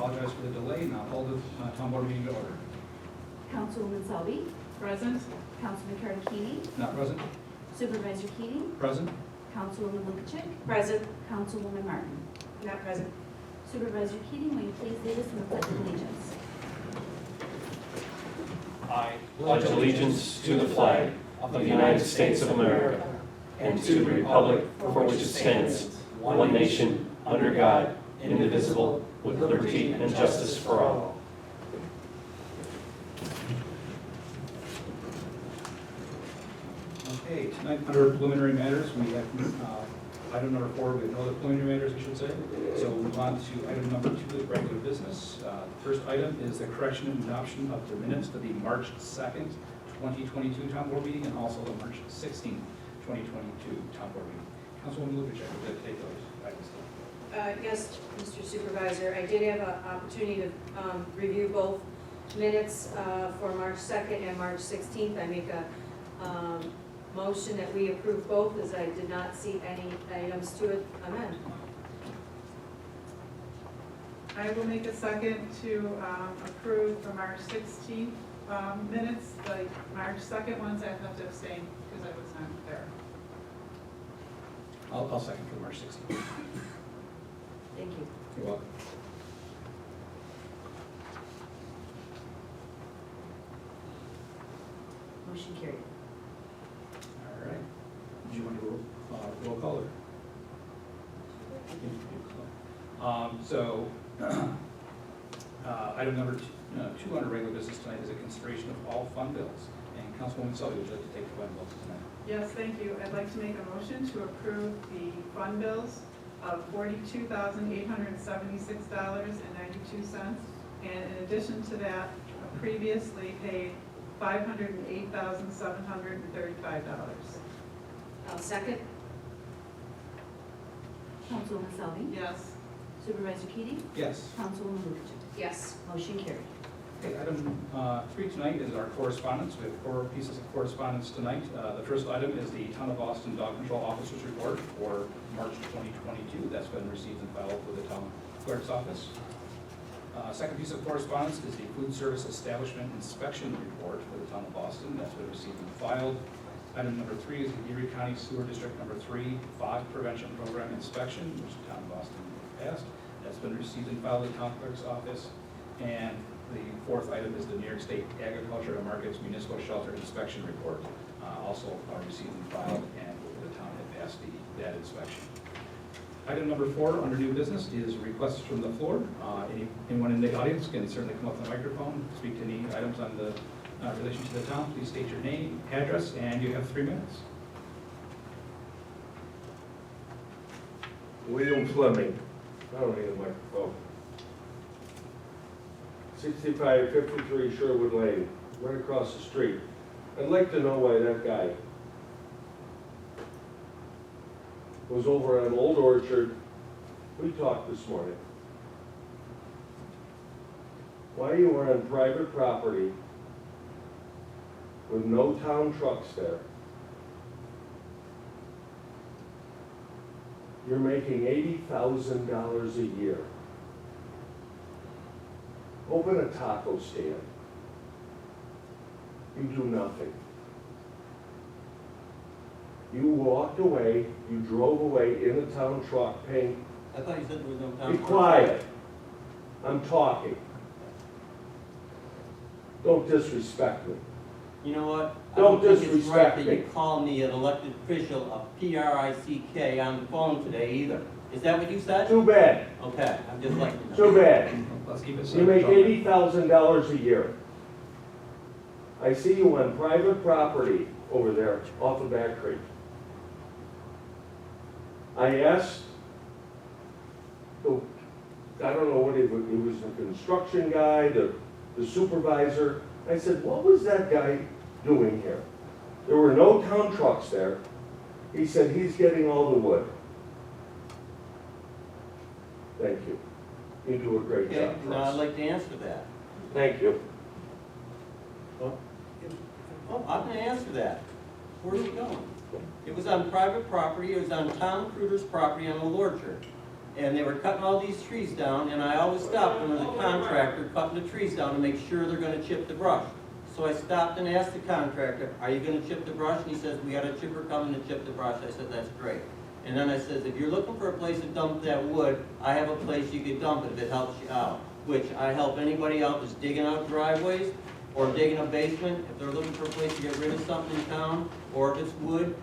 apologize for the delay, and I'll hold the town board meeting to order. Councilwoman Selby, Present. Councilman Kardikini, Not present? Supervisor Keating, Present? Councilwoman Lukacek, Present. Councilwoman Martin. Not present. Supervisor Keating, will you please lead us in the pledge of allegiance? I pledge allegiance to the flag of the United States of America and to the republic for which it stands, one nation, under God, indivisible, with liberty and justice for all. Okay, tonight, under preliminary matters, we have item number 4, we have no other preliminary matters, I should say. So we'll move on to item number 2, regular business. The first item is the correction and adoption of the minutes to the March 2nd, 2022 town board meeting, and also the March 16th, 2022 town board meeting. Councilwoman Lukacek, would you like to take those items? Yes, Mr. Supervisor, I did have an opportunity to review both minutes for March 2nd and March 16th. I make a motion that we approve both, as I did not see any items to amend. I will make a second to approve the March 16th minutes. The March 2nd ones, I have to abstain because I was not there. I'll second for the March 16th. Thank you. You're welcome. Motion carried. All right. Do you want to roll call or? So, item number 2 under regular business tonight is a consideration of all fund bills. And Councilwoman Selby, would you like to take the fund bills tonight? Yes, thank you. I'd like to make a motion to approve the fund bills of $42,876.92. And in addition to that, a previously paid $508,735. I'll second. Councilwoman Selby, Yes. Supervisor Keating, Yes. Councilwoman Lukacek. Yes. Motion carried. Okay, item 3 tonight is our correspondence. We have 4 pieces of correspondence tonight. The first item is the Town of Boston Dog Control Officers Report for March 2022. That's been received and filed with the town clerk's office. Second piece of correspondence is the Food Service Establishment Inspection Report for the Town of Boston. That's been received and filed. Item number 3 is the Erie County Sewer District number 3 Fog Prevention Program Inspection, which the Town of Boston passed. That's been received and filed with the town clerk's office. And the 4th item is the New York State Agriculture and Markets Municipal Shelter Inspection Report, also received and filed, and the town had passed that inspection. Item number 4 under new business is requests from the floor. Anyone in the audience can certainly come up to the microphone, speak to any items on the relation to the town. Please state your name, address, and you have 3 minutes. William Fleming, I don't need a microphone. 6553 Sherwood Lane, right across the street. I'd like to know why that guy was over on Old Orchard. We talked this morning. Why you were on private property with no town trucks there. You're making $80,000 a year. Open a taco stand. You do nothing. You walked away, you drove away in a town truck paying. I thought you said there was no town. Be quiet. I'm talking. Don't disrespect me. You know what? Don't I don't think it's right disrespect that me. you call me an elected official, a P-R-I-C-K, on the phone today either. Is that what you said? Too bad. Okay, I'm just letting you know. Too bad. Let's keep it You simple. make $80,000 a year. I see you on private property over there off of Back Creek. I asked, I don't know what he was the construction guy, the supervisor. I said, what was that guy doing here? There were no town trucks there. He said, he's getting all the wood. Thank you. You do a great Okay, job for now I'd us. like to answer that. Thank you. Oh, I'm gonna answer that. Where are we going? It was on private property, it was on Tom Cruder's property on Old Orchard. and they were cutting all these trees down, and I always stopped when there's a contractor cutting the trees down to make sure they're gonna chip the brush. So I stopped and asked the contractor, are you gonna chip the brush? And he says, we got a chipper coming to chip the brush. I said, that's great. And then I says, if you're looking for a place to dump that wood, I have a place you can dump it if it helps you out. Which I help anybody out that's digging out driveways or digging a basement, if they're looking for a place to get rid of something in town, or if it's wood,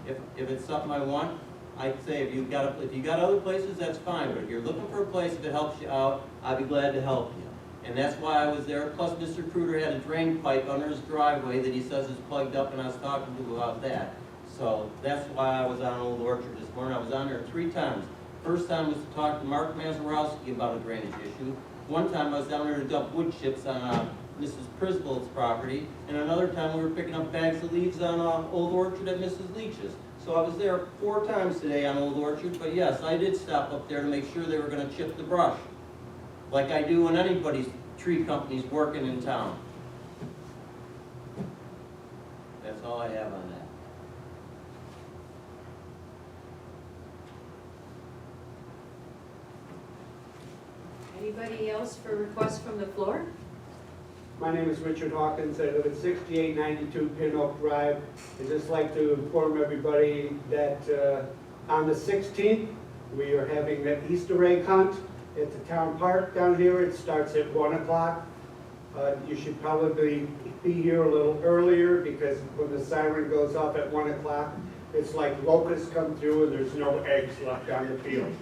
if it's something I want, I'd say if you got other places, that's fine, but if you're looking for a place, if it helps you out, I'd be glad to help you. And that's why I was there, plus Mr. Kruger had a drain pipe under his driveway that he says is plugged up, and I was talking to him about that. So that's why I was on Old Orchard this morning. I was on there 3 times. First time was to talk to Mark Mazurowski about a drainage issue. One time I was down there to dump wood chips on Mrs. Prisbill's property, and another time we were picking up bags of leaves on Old Orchard at Mrs. Leach's. So I was there 4 times today on Old Orchard, but yes, I did stop up there to make sure they were gonna chip the brush, like I do when anybody's tree company's working in town. That's all I have on that. Anybody else for requests from the floor? My name is Richard Hawkins. I live at 6892 Pin Oak Drive. I'd just like to inform everybody that on the 16th, we are having the Easter egg hunt at the town park down here. It starts at 1 o'clock. You should probably be here a little earlier because when the siren goes off at 1 o'clock, it's like locusts come through and there's no eggs left on the field.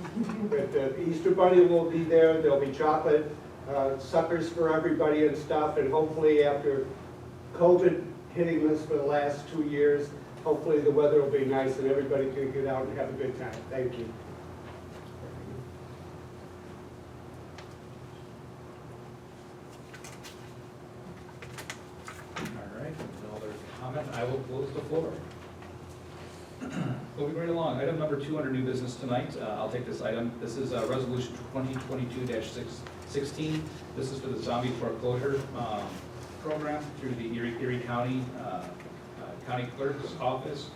But the Easter Bunny will be there. There'll be chocolate suckers for everybody and stuff, and hopefully after COVID hitting us for the last 2 years, hopefully the weather will be nice and everybody can get out and have a good time. Thank you. All right, with no other comment, I will close the floor. Moving right along, item number 2 under new business tonight. I'll take this item. This is resolution 2022-16. This is for the zombie foreclosure program through the Erie County County Clerk's Office.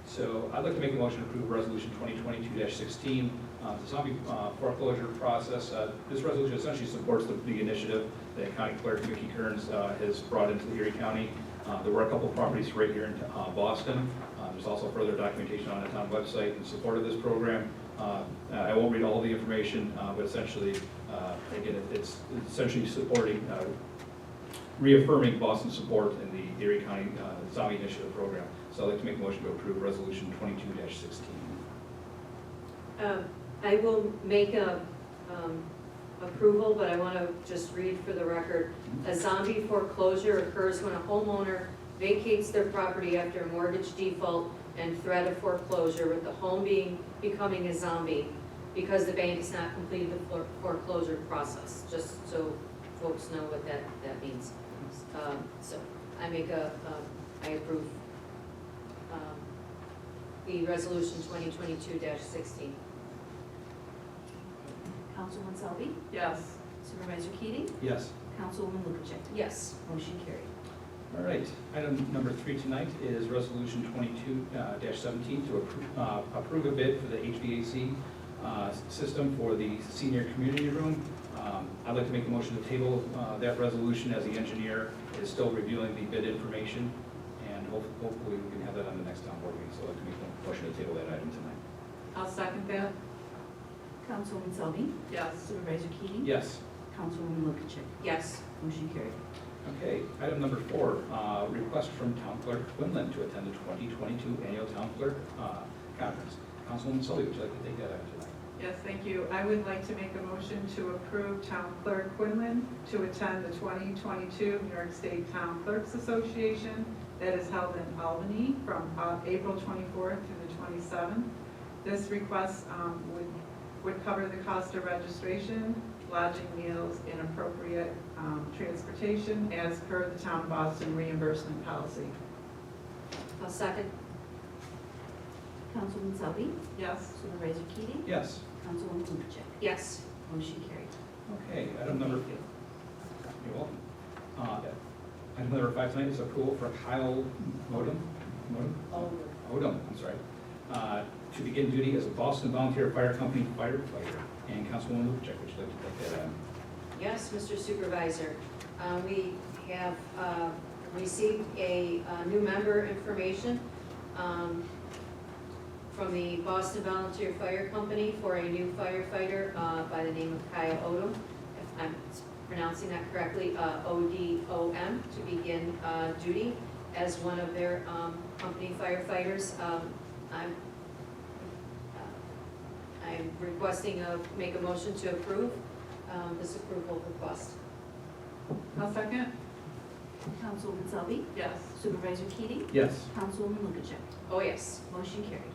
So I'd like to make a motion to approve resolution 2022-16. The zombie foreclosure process. This resolution essentially supports the initiative that County Clerk Mickey Kearns has brought into the Erie County. There were a couple of properties right here in Boston. There's also further documentation on the town website in support of this program. I won't read all the information, but essentially, again, it's essentially supporting, reaffirming Boston's support in the Erie County Zombie Initiative Program. So I'd like to make a motion to approve resolution 22-16. I will make a approval, but I want to just read for the record. A zombie foreclosure occurs when a homeowner vacates their property after a mortgage default and threat of foreclosure, with the home becoming a zombie because the bank has not completed the foreclosure process, just so folks know what that means. So I approve the resolution 2022-16. Councilwoman Selby, Yes. Supervisor Keating, Yes. Councilwoman Lukacek. Yes. Motion carried. All right, item number 3 tonight is resolution 22-17 to approve a bid for the HVAC system for the senior community room. I'd like to make a motion to table that resolution as the engineer is still reviewing the bid information, and hopefully we can have that on the next town board meeting. So I'd like to make a motion to table that item tonight. I'll second that. Councilwoman Selby, Yes. Supervisor Keating. Yes. Councilwoman Lukacek. Yes. Motion carried. Okay, item number 4, request from Town Clerk Quinlan to attend the 2022 Annual Town Clerk Conference. Councilwoman Sully, would you like to take that item tonight? Yes, thank you. I would like to make a motion to approve Town Clerk Quinlan to attend the 2022 New York State Town Clerks Association that is held in Albany from April 24th through the 27th. This request would cover the cost of registration, lodging, meals, and appropriate transportation as per the Town of Boston reimbursement policy. I'll second. Councilwoman Selby, Yes. Supervisor Keating, Yes. Councilwoman Lukacek. Yes. Motion carried. Okay, item number, you're welcome. Item number 5 tonight is approval for Kyle Odom, I'm sorry, to begin duty as a Boston Volunteer Fire Company firefighter. And Councilwoman Lukacek, would you like to take that item? Yes, Mr. Supervisor. We have received a new member information from the Boston Volunteer Fire Company for a new firefighter by the name of Kyle Odom, if I'm pronouncing that correctly, O-D-O-M, to begin duty as one of their company firefighters. I'm requesting make a motion to approve this approval request. I'll second. Councilwoman Selby, Yes. Supervisor Keating, Yes. Councilwoman Lukacek. Oh, yes. Motion carried.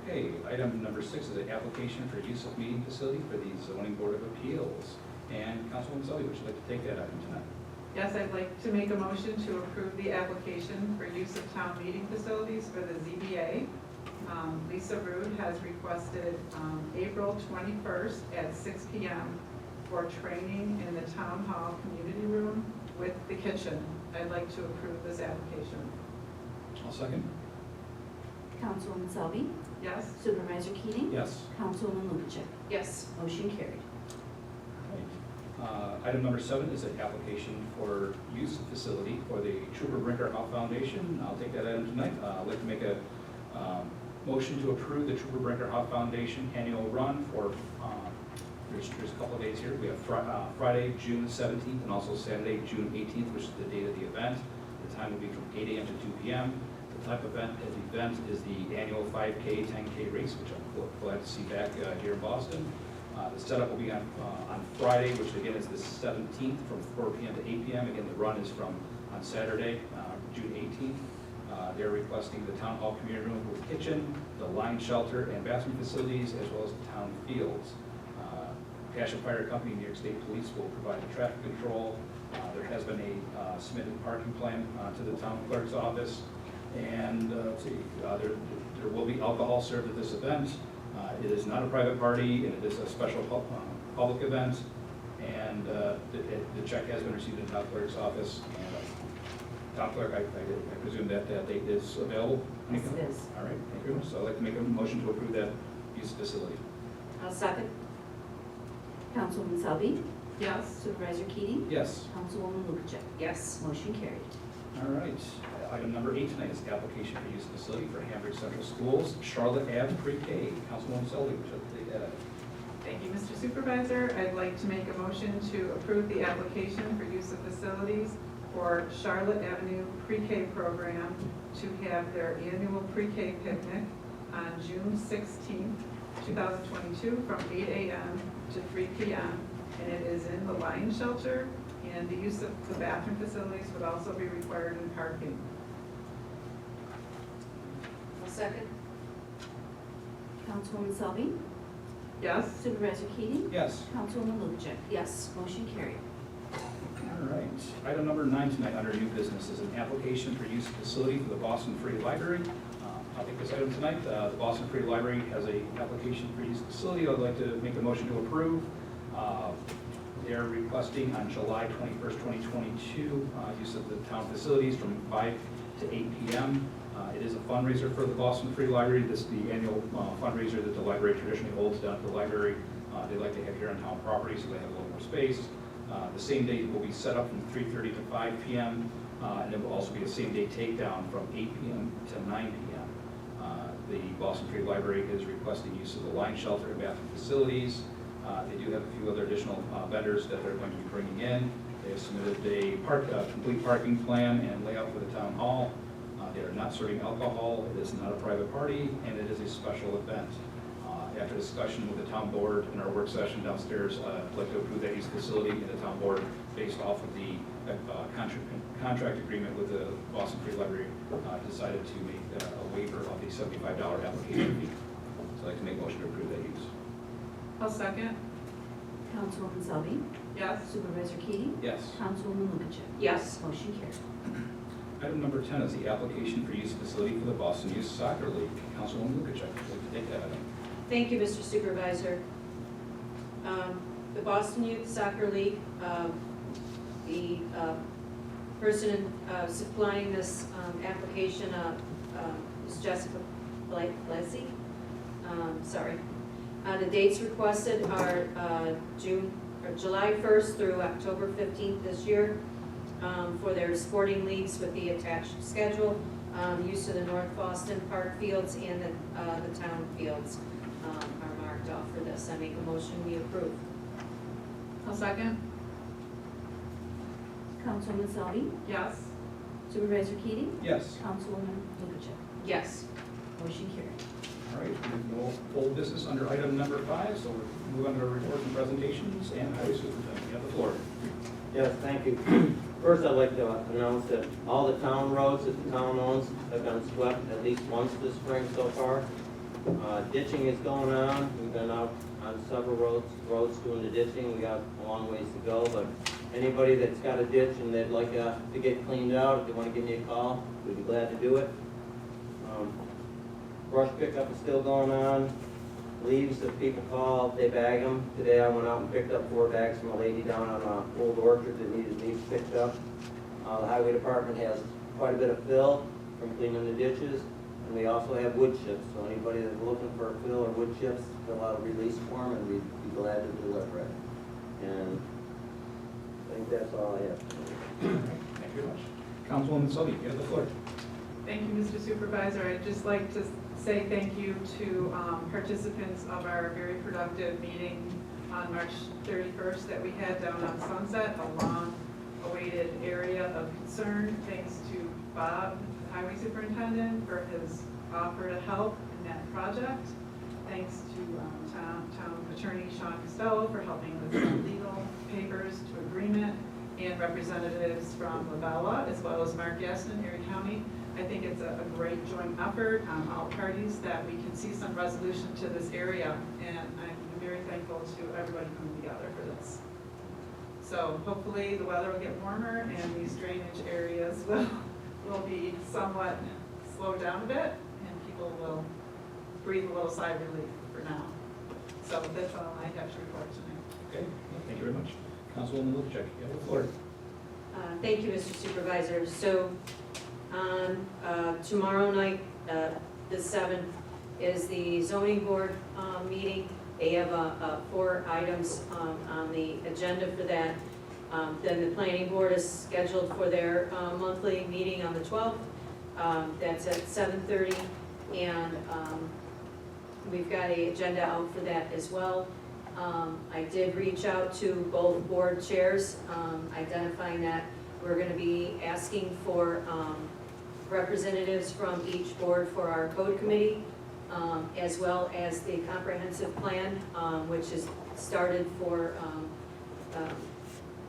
Okay, item number 6 is an application for use of meeting facility for the zoning board of appeals. And Councilwoman Selby, would you like to take that item tonight? Yes, I'd like to make a motion to approve the application for use of town meeting facilities for the ZBA. Lisa Rude has requested April 21st at 6 p.m. for training in the town hall community room with the kitchen. I'd like to approve this application. I'll second. Councilwoman Selby, Yes? Supervisor Keating, Yes. Councilwoman Lukacek. Yes. Motion carried. Item number 7 is an application for use of facility for the Trooper Brinker Out Foundation. I'll take that item tonight. I'd like to make a motion to approve the Trooper Brinker Out Foundation annual run for, there's a couple of days here. We have Friday, June 17th, and also Saturday, June 18th, which is the date of the event. The time will be from 8 a.m. to 2 p.m. The type of event is the annual 5K, 10K race, which I'm glad to see back here in Boston. The setup will be on Friday, which again is the 17th, from 4 p.m. to 8 p.m. Again, the run is on Saturday, June 18th. They're requesting the town hall community room with kitchen, the line shelter and bathroom facilities, as well as the town fields. Passion Fire Company, New York State Police will provide the traffic control. There has been a submitted parking plan to the town clerk's office. And let's see, there will be alcohol served at this event. It is not a private party, and it is a special public event. And the check has been received in the town clerk's office. And town clerk, I presume that date is available? Yes, it is. All right, thank you very much. So I'd like to make a motion to approve that use facility. I'll second. Councilwoman Selby, Yes? Supervisor Keating, Yes. Councilwoman Lukacek. Yes. Motion carried. All right. Item number 8 tonight is the application for use of facility for Hamburg Central Schools, Charlotte Ave Pre-K. Councilwoman Selby, would you like to take that item? Thank you, Mr. Supervisor. I'd like to make a motion to approve the application for use of facilities for Charlotte Avenue Pre-K program to have their annual pre-K picnic on June 16th, 2022, from 8 a.m. to 3 p.m. And it is in the line shelter, and the use of the bathroom facilities would also be required in parking. I'll second. Councilwoman Selby, Yes? Supervisor Keating, Yes. Councilwoman Lukacek. Yes. Motion carried. All right. Item number 9 tonight under new business is an application for use of facility for the Boston Free Library. I'll take this item tonight. The Boston Free Library has a application for use of facility. I'd like to make a motion to approve. They're requesting on July 21st, 2022, use of the town facilities from 5 to 8 p.m. It is a fundraiser for the Boston Free Library. This is the annual fundraiser that the library traditionally holds down at the library. They like to have here on town property, so they have a little more space. The same date will be set up from 3:30 to 5 p.m. And it will also be a same day takedown from 8 p.m. to 9 p.m. The Boston Free Library is requesting use of the line shelter and bathroom facilities. They do have a few other additional vendors that they're going to be bringing in. They have submitted a complete parking plan and layout for the town hall. They are not serving alcohol. It is not a private party, and it is a special event. After discussion with the town board in our work session downstairs, I'd like to approve that use facility in the town board based off of the contract agreement with the Boston Free Library. Decided to make a waiver of the $75 application fee. So I'd like to make a motion to approve that use. I'll second. Councilwoman Selby, Yes? Supervisor Keating, Yes. Councilwoman Lukacek. Yes. Motion carried. Item number 10 is the application for use facility for the Boston Youth Soccer League. Councilwoman Lukacek, would you like to take that item? Thank you, Mr. Supervisor. The Boston Youth Soccer League, the person supplying this application is Jessica Blasi. The dates requested are July 1st through October 15th this year for their sporting leagues with the attached schedule. Use of the North Boston Park fields and the town fields are marked off for this. I make a motion, we approve. I'll second. Councilwoman Selby, Yes. Supervisor Keating, Yes. Councilwoman Lukashev. Yes. Motion carried. All right, we have no old business under item number 5, so we'll move on to reports and presentations, and Highway Superintendent, you have the floor. Yes, thank you. First, I'd like to announce that all the town roads that the town owns have been swept at least once this spring so far. Ditching is going on. We've been out on several roads doing the ditching. We got a long ways to go, but anybody that's got a ditch and they'd like to get cleaned out, if they want to give me a call, we'd be glad to do it. Brush pickup is still going on. Leaves, if people call, they bag them. Today I went out and picked up 4 bags from a lady down on Old Orchard that needed leaves picked up. The highway department has quite a bit of fill from cleaning the ditches, and we also have wood chips. So anybody that's looking for fill or wood chips, fill out a release form and we'd be glad to deliver it. And I think that's all I have. Thank you very much. Councilwoman Selby, you have the floor. Thank you, Mr. Supervisor. I'd just like to say thank you to participants of our very productive meeting on March 31st that we had down on Sunset, a long-awaited area of concern. Thanks to Bob, the Highway Superintendent, for his offer to help in that project. Thanks to Town Attorney Sean Costello for helping with some legal papers to agreement, and representatives from Lavella, as well as Mark Gaston, Erie County. I think it's a great joint effort on all parties that we can see some resolution to this area, and I'm very thankful to everybody coming together for this. So hopefully the weather will get warmer and these drainage areas will be somewhat slowed down a bit, and people will breathe a little sigh of relief for now. So that's all I have to report tonight. Okay, thank you very much. Councilwoman Lukashev, you have the floor. Thank you, Mr. Supervisor. So on tomorrow night, the 7th, is the zoning board meeting. They have 4 items on the agenda for that. Then the planning board is scheduled for their monthly meeting on the 12th. That's at 7:30, and we've got an agenda out for that as well. I did reach out to both board chairs, identifying that we're going to be asking for representatives from each board for our code committee, as well as the comprehensive plan, which is started for,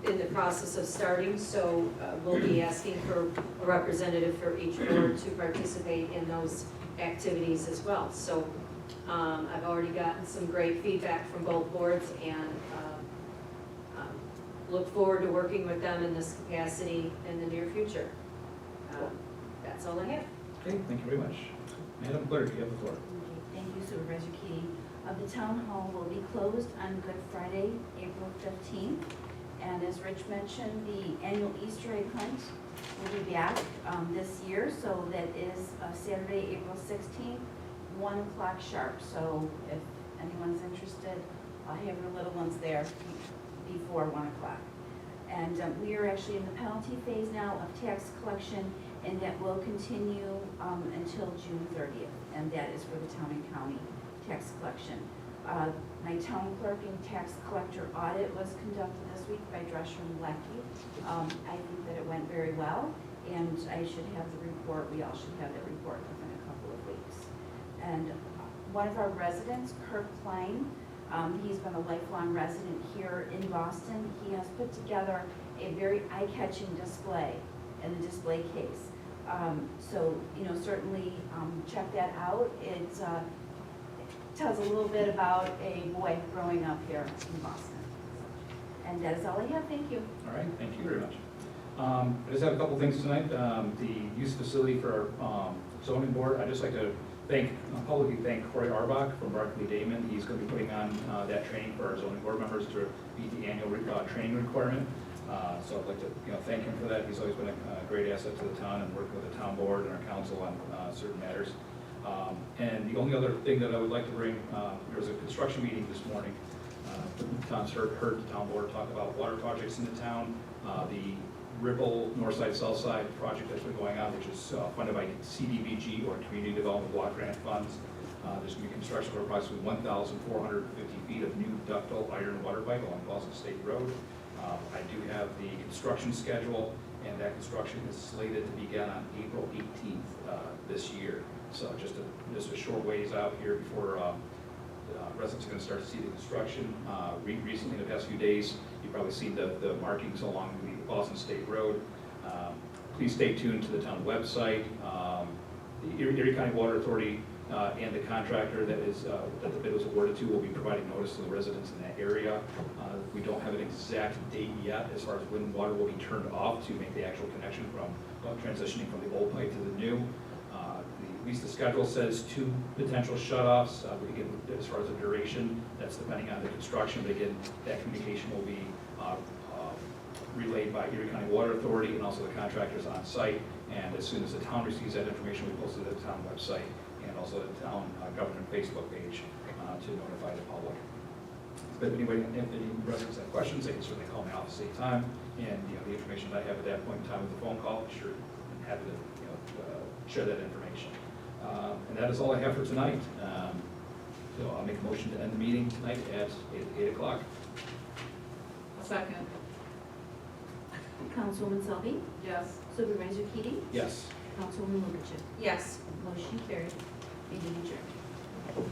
in the process of starting. So we'll be asking for a representative for each board to participate in those activities as well. So I've already gotten some great feedback from both boards, and look forward to working with them in this capacity in the near future. That's all I have. Okay, thank you very much. Madam Clerk, you have the floor. Thank you, Supervisor Keating. The town hall will be closed on Good Friday, April 15th. And as Rich mentioned, the annual Easter egg hunt will be back this year. So that is Saturday, April 16th, 1 o'clock sharp. So if anyone's interested, have your little ones there before 1 o'clock. And we are actually in the penalty phase now of tax collection, and that will continue until June 30th, and that is for the town and county tax collection. My town clerk and tax collector audit was conducted this week by Drescher and Leckie. I think that it went very well, and I should have the report, we all should have the report within a couple of weeks. And one of our residents, Kirk Klein, he's been a lifelong resident here in Boston. He has put together a very eye-catching display in the display case. So, you know, certainly check that out. It tells a little bit about a boy growing up here in Boston. And that is all I have. Thank you. All right, thank you very much. I just have a couple things tonight. The use facility for our zoning board, I'd just like to publicly thank Corey Arbach from Barkley Damon. He's going to be putting on that training for our zoning board members to meet the annual training requirement. So I'd like to thank him for that. He's always been a great asset to the town and working with the town board and our council on certain matters. And the only other thing that I would like to bring, there was a construction meeting this morning. Tom's heard the town board talk about water projects in the town. The Ripple North Side, South Side project that's been going on, which is funded by CDBG or Community Development Block Grant Funds. There's going to be construction of approximately 1,450 feet of new ductile iron water pipe along Boston State Road. I do have the construction schedule, and that construction is slated to begin on April 18th this year. So just a short ways out here before residents are going to start to see the construction. Recently, in the past few days, you've probably seen the markings along the Boston State Road. Please stay tuned to the town website. The Erie County Water Authority and the contractor that the bid was awarded to will be providing notice to the residents in that area. We don't have an exact date yet as far as when water will be turned off to make the actual connection from transitioning from the old pipe to the new. At least the schedule says 2 potential shutoffs. Again, as far as the duration, that's depending on the construction. But again, that communication will be relayed by Erie County Water Authority and also the contractors on site. And as soon as the town receives that information, we post it to the town website and also the town government Facebook page to notify the public. But anybody, if any residents have questions, they can certainly call my office anytime. And the information that I have at that point in time with the phone call, I'm sure I'm happy to share that information. And that is all I have for tonight. So I'll make a motion to end the meeting tonight at 8 o'clock. Second. Councilwoman Selby, Yes. Supervisor Keating, Yes. Councilwoman Lukashev. Yes. Motion carried. Meeting adjourned.